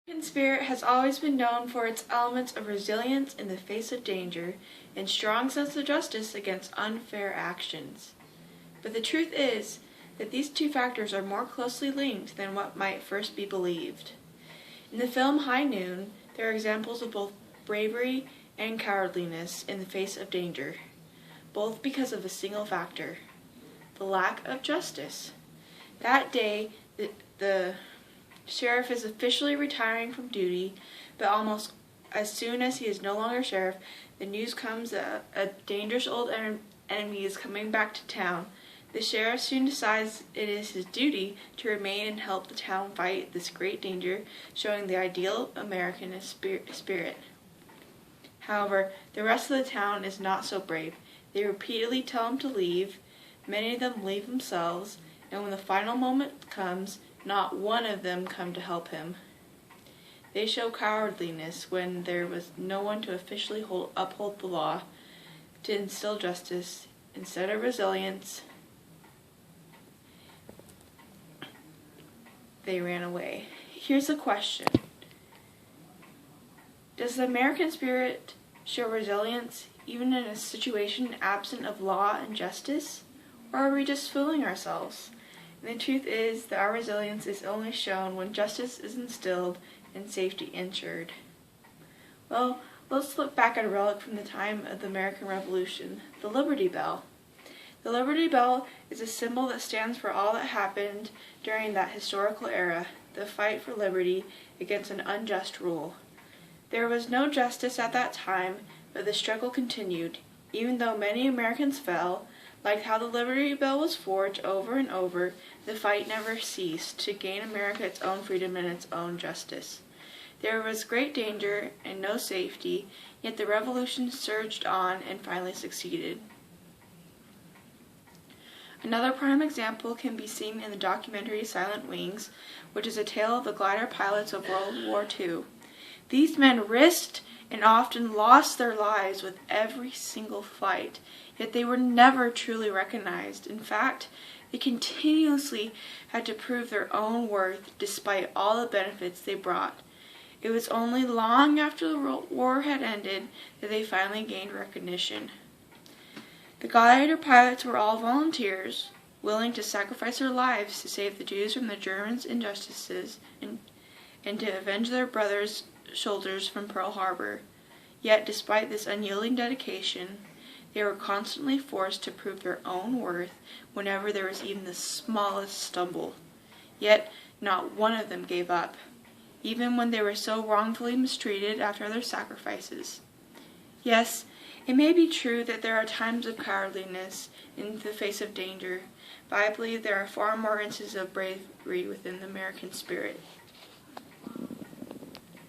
American spirit has always been known for its elements of resilience in the face of danger and strong sense of justice against unfair actions. But the truth is that these two factors are more closely linked than what might first be believed. In the film High Noon, there are examples of both bravery and cowardliness in the face of danger, both because of a single factor: the lack of justice. That day, the sheriff is officially retiring from duty, but almost as soon as he is no longer sheriff, the news comes that a dangerous old enemy is coming back to town. The sheriff soon decides it is his duty to remain and help the town fight this great danger, showing the ideal American spirit. However, the rest of the town is not so brave. They repeatedly tell him to leave. Many of them leave themselves, and when the final moment comes, not one of them come to help him. They show cowardliness when there was no one to officially uphold the law, to instill justice. Instead of resilience, they ran away. Here's the question: does the American spirit show resilience even in a situation absent of law and justice? Or are we just fooling ourselves? And the truth is that our resilience is only shown when justice is instilled and safety ensured. Well, let's look back at a relic from the time of the American Revolution, the Liberty Bell. The Liberty Bell is a symbol that stands for all that happened during that historical era, the fight for liberty against an unjust rule. There was no justice at that time, but the struggle continued. Even though many Americans fell, like how the Liberty Bell was forged over and over, the fight never ceased to gain America its own freedom and its own justice. There was great danger and no safety, yet the revolution surged on and finally succeeded. Another prime example can be seen in the documentary Silent Wings, which is a tale of the glider pilots of World War II. These men risked and often lost their lives with every single flight, yet they were never truly recognized. In fact, they continuously had to prove their own worth despite all the benefits they brought. It was only long after the war had ended that they finally gained recognition. The glider pilots were all volunteers, willing to sacrifice their lives to save the Jews from the Germans' injustices and to avenge their brothers' soldiers from Pearl Harbor. Yet, despite this unyielding dedication, they were constantly forced to prove their own worth whenever there was even the smallest stumble. Yet, not one of them gave up, even when they were so wrongfully mistreated after their sacrifices. Yes, it may be true that there are times of cowardliness in the face of danger, but I believe there are far more instances of bravery within the American spirit.